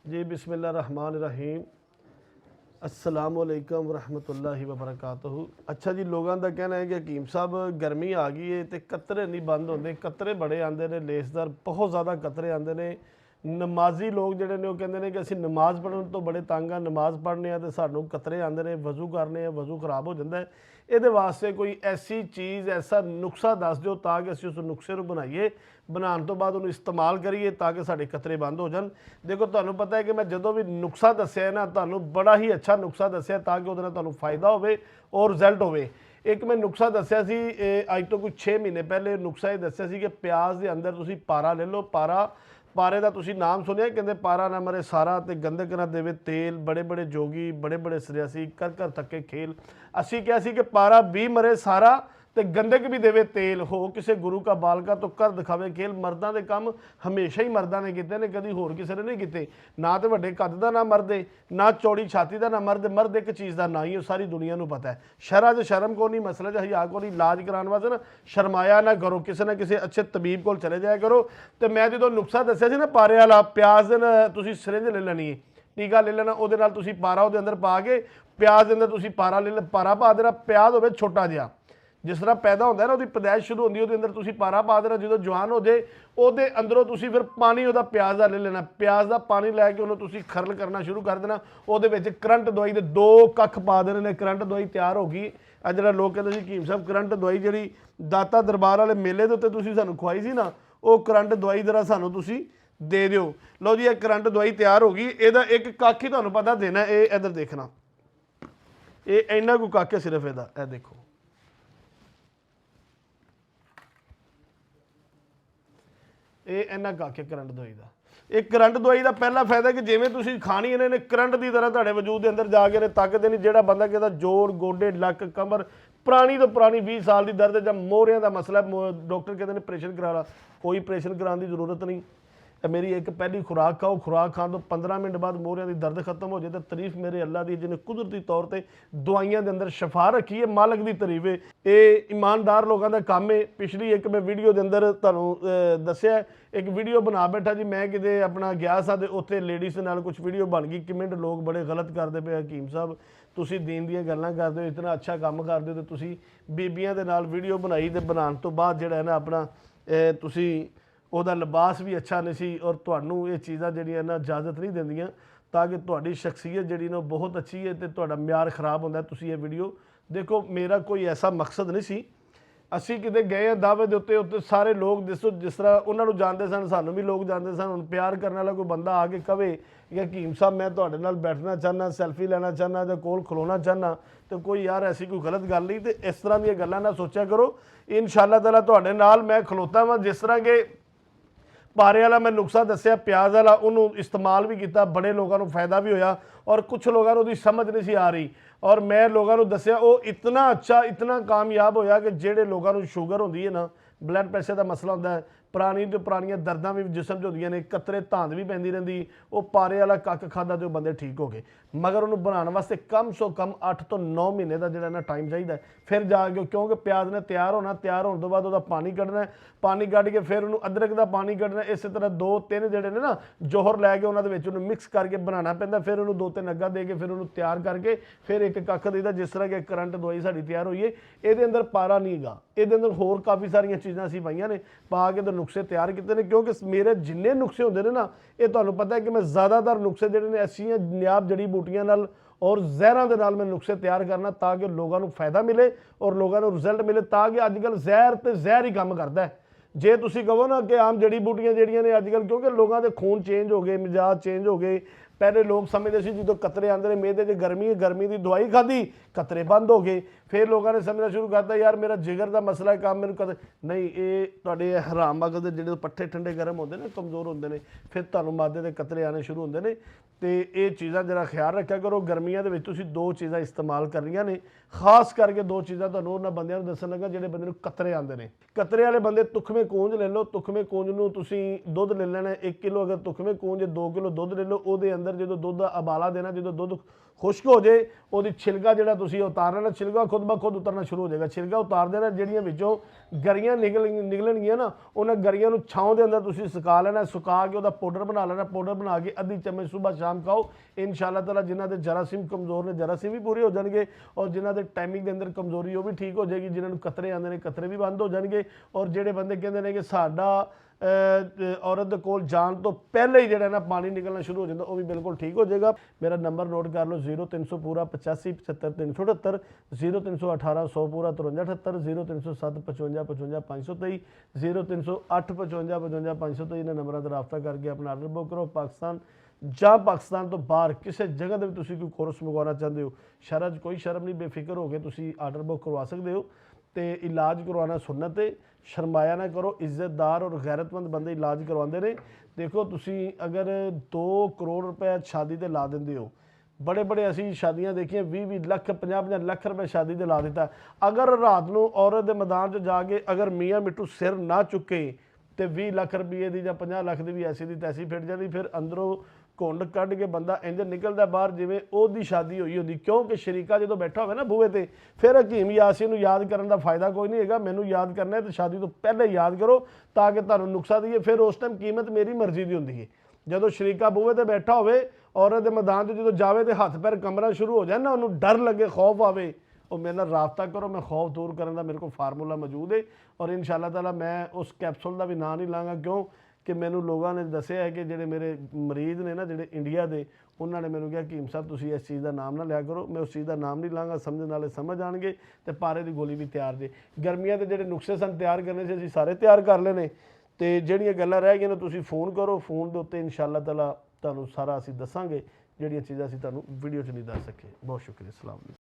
जी बिस्मिल्लाहिर्रहमानिर्रहीम अस्सलामुअलैकुम वरहमतुल्लाहि वबरकातुहू। अच्छा जी, लोगों का कहना है कि हकीम साहब गर्मी आ गई है तो कतरे नहीं बंद होंगे, कतरे बड़े आते हैं, लेसदार बहुत ज़्यादा कतरे आते हैं। नमाजी लोग जोड़े ने कहते हैं कि असीं नमाज पढ़ने तो बड़े तंग हाँ, नमाज पढ़ने तो सानू कतरे आते हैं, वजू करने वजू खराब हो जाता है। ये वास्ते कोई ऐसी चीज़ ऐसा नुस्खा दस दो ताकि असीं उस नुस्खे को बनाइए, बनाने तो बाद उन्हें इस्तेमाल करिए ताकि साढ़े कतरे बंद हो जाए। देखो तुहानू पता है कि मैं जो भी नुस्खा दसिया ना तुहानू बड़ा ही अच्छा नुस्खा दसिया ताकि वो तुहानू फायदा हो और रिजल्ट हो। एक मैं नुस्खा दसिया सी अज तो कुछ 6 महीने पहले नुस्खा ये दसिया सी कि प्याज के अंदर तुसीं पारा ले लो। पारे का तुसीं नाम सुनिया, कहते पारा ना मरे सारा ते गंदक ना देवे तेल, बड़े बड़े जोगी बड़े बड़े सरियासी कर कर थके खेल। असी क्या सी कि पारा भी मरे सारा ते गंदक भी देवे तेल, हो किसी गुरु का बालका तो कर दिखावे खेल। मर्दां दे काम हमेशा ही मर्दां ने कीते ने, कभी होर किसी ने नहीं कीते। ना तो वड्डे कद दा ना मर्दे, ना चौड़ी छाती का ना मर्द। मर्द एक चीज़ का ना ही सारी दुनिया को पता है। शरह च शर्म को नहीं, मसले च हया को नहीं। इलाज कराने वास्ते ना शर्माया ना करो, किसी ना किसी अच्छे तबीब को चले जाया करो। तो मैं जो नुस्खा दसिया सी ना पारे वाला, प्याज तुसीं सिरिंज ले लैनी है, टीका ले लेना, वो पारा वो अंदर पा के प्याज के अंदर तुसीं पारा ले पारा पा देना। प्याज हो छोटा जिहा, जिस तरह पैदा होता है ना, वो पैदाइश शुरू होती है, वो अंदर तुसीं पारा पा देना। जो जवान हो जाए वो अंदरों तुसीं फिर पानी वो प्याज का ले लेना। प्याज का पानी लैके उन्होंने तुसीं खरल करना शुरू कर देना। वो करंट दवाई के 2 कख पा देने ने, करंट दवाई तैयार हो गई। अज जो लोग कहते हकीम साहब करंट दवाई जी दाता दरबार वाले मेले के उत्ते तुसीं सानूं खुआई सी ना, वो करंट दवाई जरा सानूं तुसीं दे दिओ। लो जी, ये करंट दवाई तैयार हो गई। ਇਹਦਾ एक कख ही तुहानूं पता देना। ये इधर देखना, ये इन्ना को कख है सिर्फ ਇਹਦਾ। ਇਹ देखो, ये इन्ना कख है करंट दवाई का। एक करंट दवाई का पहला फायदा कि जिवें तुसीं खानी इन्हें करंट की तरह तुहाडे वजूद के अंदर जाके ताकत देनी। जिहड़ा बंदा कहता जोड़ गोडे लक कमर पुरानी तो पुरानी 20 साल की दर्द जब मोहरियां का मसला, डॉक्टर कहते हैं ऑपरेशन करा ला, कोई ऑपरेशन कराने की जरूरत नहीं। मेरी एक पहली खुराक खाओ, खुराक खाने तो 15 मिनट बाद मोहरियां की दर्द खत्म हो जाए। तो तारीफ मेरे अल्लाह की जिन्हें कुदरती तौर पर दवाइयां के अंदर शफा रखी है, मालक की तारीफ है। ये ईमानदार लोगों का काम है। पिछली एक मैं वीडियो के अंदर तुहानूं दस्सिया, एक वीडियो बना बैठा जी मैं किते अपना गया सा, उत्थे लेडीज़ नाल कुछ वीडियो बन गई। कमेंट लोग बड़े गलत करते पे, हकीम साहब तुसीं दीन दीयां गल्लां करदे हो, इतना अच्छा काम करदे हो, तो तुसीं बीबियां दे नाल वीडियो बनाई ते बनाने तो बाद जिहड़ा है ना अपना तुसीं ਉਹਦਾ लिबास भी अच्छा नहीं सी, और ਤੁਹਾਨੂੰ ये चीज़ां ਜਿਹੜੀਆਂ ना इजाजत नहीं ਦਿੰਦੀਆਂ ताकि ਤੁਹਾਡੀ शख्सियत ਜਿਹੜੀ ना बहुत अच्छी है तो ਤੁਹਾਡਾ ਮਿਆਰ ਖਰਾਬ ਹੁੰਦਾ। ਤੁਸੀਂ ਇਹ ਵੀਡੀਓ देखो, मेरा कोई ऐसा मकसद नहीं सी। ਅਸੀਂ ਕਿਤੇ ਗਏ ਆ ਦਾਅਵੇ ਦੇ ਉੱਤੇ ਸਾਰੇ ਲੋਕ ਦੱਸੋ जिस तरह ਉਹਨਾਂ ਨੂੰ ਜਾਣਦੇ ਸਨ, ਸਾਨੂੰ ਵੀ ਲੋਕ ਜਾਣਦੇ ਸਨ। ਹੁਣ ਪਿਆਰ ਕਰਨ ਵਾਲਾ ਕੋਈ ਬੰਦਾ ਆ ਕੇ ਕਵੇ कि हकीम साहब मैं ਤੁਹਾਡੇ ਨਾਲ बैठना चाहना, सैल्फी लेना चाहना ਜਾਂ ਕੋਲ ਖਲੋਣਾ ਚਾਹਨਾ, तो कोई यार ऐसी कोई गलत गल नहीं। तो इस तरह ਦੀਆਂ ਗੱਲਾਂ ਨਾ सोचा करो। इंशाअल्लाह ताला ਤੁਹਾਡੇ ਨਾਲ मैं खलोता वां। जिस तरह के पारे वाला मैं नुस्खा दसिया प्याज वाला, उन्होंने इस्तेमाल भी किया, बड़े लोगों को फायदा भी होया, और कुछ लोगों को समझ नहीं सी आ रही, और मैं लोगों को दसिया वो इतना अच्छा इतना कामयाब होया कि जेडे लोगों को शुगर होती है ना, ब्लड प्रेशर का मसला होता है, पुरानी तो पुरानियां दर्दां भी जिसम च होंदियां ने, कतरे धांध भी पैंदी रहिंदी, वो पारे वाला कख खादा तो बंदे ठीक हो गए। मगर उन्होंने बनाने वास्ते कम सो कम 8 तो 9 महीने का जिहड़ा ना टाइम चाहिए। फिर जाके क्योंकि प्याज ने तैयार होना, तैयार होने तो बाद वह पानी कढ़ना, पानी कढ़ के फिर उन्होंने अदरक का पानी कढ़ना। इस तरह 2-3 जिहड़े ने ना जोहर लैके उन्होंने मिक्स करके बनाना पैंदा। फिर उन्होंने 2-3 अग्गा दे के फिर उन्होंने तैयार करके फिर एक कख देता। जिस तरह कि करंट दवाई साड़ी तैयार हुई है, ये अंदर पारा नहीं गा, ये अंदर होर काफ़ी सारिया चीज़ां असीं पाईयां ने, पा के तो नुस्खे तैयार किए हैं। क्योंकि मेरे जिन्ने नुस्खे होंदे ने ना, ये तुहानूं पता है कि मैं ज़्यादातर नुस्खे जिहड़े ने ऐसियां नियाब जड़ी बूटियां नाल और जहरां दे नाल मैं नुस्खे तैयार करना ताकि लोगों को फायदा मिले और लोगों को रिजल्ट मिले। ताकि अजकल जहर तो जहर ही काम करता है। जे तुसीं कहो ना कि आम जड़ी बूटियां जिहड़ियां ने अजकल, क्योंकि लोगों के खून चेंज हो गए, मिजाज चेंज हो गए। पहले लोग समझते थे जो कतरे आते हैं मेदे च गर्मी, गर्मी की दवाई खाधी कतरे बंद हो गए। फिर लोगों ने समझना शुरू करता यार मेरा जिगर का मसला है, काम मेरे कतरे नहीं। ये तुहाडे हराम मगज दे जिहड़े पट्ठे ठंडे गर्म होंदे ने, कमज़ोर होंदे ने, फिर तुहानूं मादे दे कतरे आने शुरू होंदे ने। तो ये चीज़ां जरा ख्याल रखा करो। गर्मियां दे विच तुसीं 2 चीज़ां इस्तेमाल करनियां ने, खास करके 2 चीज़ां तुहानूं उन्हां बंदियां नूं दस्सण लगा जिहड़े बंदे नूं कतरे आंदे ने। कतरे वाले बंदे तुखमे कूंज ले लो, तुखमे कूंज नूं तुसीं दुੱਧ ले लेना 1 किलो। अगर तुखमे कूंज 2 किलो दुੱਧ ले लो, ਉਹਦੇ ਅੰਦਰ ਜਦੋਂ ਦੁੱਧ ਦਾ ਉਬਾਲਾ ਦੇਣਾ, ਜਦੋਂ ਦੁੱਧ ਖੁਸ਼ਕ ਹੋ ਜੇ ਉਹਦੀ ਛਿਲਕਾ ਜਿਹੜਾ ਤੁਸੀਂ ਉਤਾਰ ਲੈਣਾ, ਛਿਲਕਾ ਖੁਦ ਬ ਖੁਦ ਉਤਰਨਾ ਸ਼ੁਰੂ ਹੋ ਜਾਏਗਾ। ਛਿਲਕਾ ਉਤਾਰ ਦੇਣਾ, ਜਿਹੜੀਆਂ ਵਿੱਚੋਂ ਗਰੀਆਂ ਨਿਕਲਣਗੀਆਂ ਨਾ, ਉਹਨਾਂ ਗਰੀਆਂ ਨੂੰ ਛਾਂ ਦੇ ਅੰਦਰ ਤੁਸੀਂ ਸੁਕਾ ਲੈਣਾ, ਸੁਕਾ ਕੇ ਉਹਦਾ ਪਾਊਡਰ ਬਣਾ ਲੈਣਾ। ਪਾਊਡਰ ਬਣਾ ਕੇ ਅੱਧੀ ਚਮਚ ਸੁਬਾਹ ਸ਼ਾਮ ਖਾਓ, ਇਨਸ਼ਾਅੱਲਾ ਤਾਲਾ ਜਿਨ੍ਹਾਂ ਦੇ ਜਰਾਸੀਮ ਕਮਜ਼ੋਰ ਨੇ ਜਰਾਸੀਮ ਵੀ ਪੂਰੇ ਹੋ ਜਾਣਗੇ, ਔਰ ਜਿਨ੍ਹਾਂ ਦੇ ਟਾਈਮਿੰਗ ਦੇ ਅੰਦਰ ਕਮਜ਼ੋਰੀ ਉਹ ਵੀ ਠੀਕ ਹੋ ਜਾਏਗੀ, ਜਿਨ੍ਹਾਂ ਨੂੰ ਕਤਰੇ ਆਉਂਦੇ ਨੇ ਕਤਰੇ ਵੀ ਬੰਦ ਹੋ ਜਾਣਗੇ। ਔਰ ਜਿਹੜੇ ਬੰਦੇ ਕਹਿੰਦੇ ਨੇ ਕਿ ਸਾਡਾ ਔਰਤ ਦੇ ਕੋਲ ਜਾਣ ਤੋਂ ਪਹਿਲੇ ਹੀ ਜਿਹੜਾ ਨਾ ਪਾਣੀ ਨਿਕਲਣਾ ਸ਼ੁਰੂ ਹੋ ਜਾਂਦਾ, ਉਹ ਵੀ ਬਿਲਕੁਲ ਠੀਕ ਹੋ ਜਾਏਗਾ। ਮੇਰਾ ਨੰਬਰ ਨੋਟ ਕਰ ਲਓ 0300 ਪੂਰਾ 85 75 378, 0318 100 ਪੂਰਾ 53 78, 0307 55 55 523, 0308 55 55 523। ਇਹਨਾਂ ਨੰਬਰਾਂ ਤੇ ਰਾਬਤਾ ਕਰਕੇ ਆਪਣਾ ਆਰਡਰ ਬੁੱਕ ਕਰੋ। ਪਾਕਿਸਤਾਨ ਜਾਂ ਪਾਕਿਸਤਾਨ ਤੋਂ ਬਾਹਰ ਕਿਸੇ ਜਗ੍ਹਾ ਦੇ ਵੀ ਤੁਸੀਂ ਕੋਈ ਕੋਰਸ ਮੰਗਵਾਉਣਾ ਚਾਹੁੰਦੇ ਹੋ, ਸ਼ਰ੍ਹਾਂ 'ਚ ਕੋਈ ਸ਼ਰਮ ਨਹੀਂ, ਬੇਫਿਕਰ ਹੋ ਕੇ ਤੁਸੀਂ ਆਰਡਰ ਬੁੱਕ ਕਰਵਾ ਸਕਦੇ ਹੋ। ਤੇ ਇਲਾਜ ਕਰਵਾਉਣਾ ਸੁन्नत है, ਸ਼ਰਮਾਇਆ ਨਾ ਕਰੋ। ਇੱਜ਼ਤਦਾਰ ਔਰ ਗੈਰਤਮੰਦ ਬੰਦੇ ਇਲਾਜ ਕਰਵਾਉਂਦੇ ਨੇ। ਦੇਖੋ ਤੁਸੀਂ ਅਗਰ 2 ਕਰੋੜ ਰੁਪਏ ਸ਼ਾਦੀ ਤੇ ਲਾ ਦਿੰਦੇ ਹੋ, ਬੜੇ ਅਸੀਂ ਸ਼ਾਦੀਆਂ ਦੇਖੀਆਂ 20 ਲੱਖ 50 ਲੱਖ ਰੁਪਏ ਸ਼ਾਦੀ ਤੇ ਲਾ ਦਿੱਤਾ। ਅਗਰ ਰਾਤ ਨੂੰ ਔਰਤ ਦੇ ਮੈਦਾਨ 'ਚ ਜਾ ਕੇ ਅਗਰ ਮੀਆਂ ਮਿੱਠੂ ਸਿਰ ਨਾ ਚੁੱਕੇ ਤੇ 20 ਲੱਖ ਰੁਪਏ ਦੀ ਜਾਂ 50 ਲੱਖ ਦੀ ਵੀ ਐਸੀ ਦੀ ਤੈਸੀ ਫਿੱਟ ਜਾਂਦੀ। ਫਿਰ ਅੰਦਰੋਂ ਘੁੰਡ ਕੱਢ ਕੇ ਬੰਦਾ ਇੰਜ ਨਿਕਲਦਾ ਬਾਹਰ ਜਿਵੇਂ ਉਹਦੀ ਸ਼ਾਦੀ ਹੋਈ ਹੁੰਦੀ, ਕਿਉਂਕਿ ਸ਼ਰੀਕਾ ਜਦੋਂ ਬੈਠਾ ਹੋਵੇ ਨਾ ਬੂਹੇ ਤੇ, ਫਿਰ ਹਕੀਮ ਯਾਸੀਨ ਨੂੰ ਯਾਦ ਕਰਨ ਦਾ ਫਾਇਦਾ ਕੋਈ ਨਹੀਂ ਹੈਗਾ। ਮੈਨੂੰ ਯਾਦ ਕਰਨਾ ਹੈ ਤਾਂ ਸ਼ਾਦੀ ਤੋਂ ਪਹਿਲੇ ਯਾਦ ਕਰੋ ਤਾਂ ਕਿ ਤੁਹਾਨੂੰ ਨੁਕਸਾ ਦਈਏ। ਫਿਰ ਉਸ ਟਾਈਮ ਕੀਮਤ ਮੇਰੀ ਮਰਜ਼ੀ ਦੀ ਹੁੰਦੀ ਹੈ। ਜਦੋਂ ਸ਼ਰੀਕਾ ਬੂਹੇ ਤੇ ਬੈਠਾ ਹੋਵੇ, ਔਰਤ ਦੇ ਮੈਦਾਨ 'ਚ ਜਦੋਂ ਜਾਵੇ ਤੇ ਹੱਥ ਪੈਰ ਕੰਬਣਾ ਸ਼ੁਰੂ ਹੋ ਜਾਏ ਨਾ, ਉਹਨੂੰ ਡਰ ਲੱਗੇ, ਖੌਫ ਆਵੇ, ਉਹ ਮੇਰੇ ਨਾਲ ਰਾਬਤਾ ਕਰੋ। ਮੈਂ ਖੌਫ ਦੂਰ ਕਰਨ ਦਾ ਮੇਰੇ ਕੋਲ ਫਾਰਮੂਲਾ ਮੌਜੂਦ ਹੈ। ਔਰ ਇਨਸ਼ਾਅੱਲਾ ਤਾਲਾ ਮੈਂ ਉਸ ਕੈਪਸੂਲ ਦਾ ਵੀ ਨਾਂ ਨਹੀਂ ਲਾਂਗਾ, ਕਿਉਂ ਕਿ ਮੈਨੂੰ ਲੋਕਾਂ ਨੇ ਦੱਸਿਆ ਹੈ ਕਿ ਜਿਹੜੇ ਮੇਰੇ ਮਰੀਜ਼ ਨੇ ਨਾ ਜਿਹੜੇ ਇੰਡੀਆ ਦੇ, ਉਹਨਾਂ ਨੇ ਮੈਨੂੰ ਕਿਹਾ ਕਿ ਹਕੀਮ ਸਾਹਿਬ ਤੁਸੀਂ ਇਸ ਚੀਜ਼ ਦਾ ਨਾਮ ਨਾ ਲਿਆ ਕਰੋ। ਮੈਂ ਉਸ ਚੀਜ਼ ਦਾ ਨਾਮ ਨਹੀਂ ਲਾਂਗਾ, ਸਮਝਣ ਵਾਲੇ ਸਮਝ ਆਣਗੇ। ਤੇ ਪਾਰੇ ਦੀ ਗੋਲੀ ਵੀ ਤਿਆਰ ਜੇ। ਗਰਮੀਆਂ ਦੇ ਜਿਹੜੇ ਨੁਸਖੇ ਸਨ ਤਿਆਰ ਕਰਨੇ ਸੀ, ਅਸੀਂ ਸਾਰੇ ਤਿਆਰ ਕਰ ਲਏ ਨੇ। ਤੇ ਜਿਹੜੀਆਂ ਗੱਲਾਂ ਰਹਿ ਗਈਆਂ ਨੇ ਤੁਸੀਂ ਫੋਨ ਕਰੋ, ਫੋਨ ਦੇ ਉੱਤੇ ਇਨਸ਼ਾਅੱਲਾ ਤਾਲਾ ਤੁਹਾਨੂੰ ਸਾਰਾ ਅਸੀਂ ਦੱਸਾਂਗੇ, ਜਿਹੜੀਆਂ ਚੀਜ਼ਾਂ ਅਸੀਂ ਤੁਹਾਨੂੰ ਵੀਡੀਓ 'ਚ ਨਹੀਂ ਦੱਸ ਸਕੇ। ਬਹੁਤ ਸ਼ੁਕਰੀਆ। ਅਸਲਾਮ।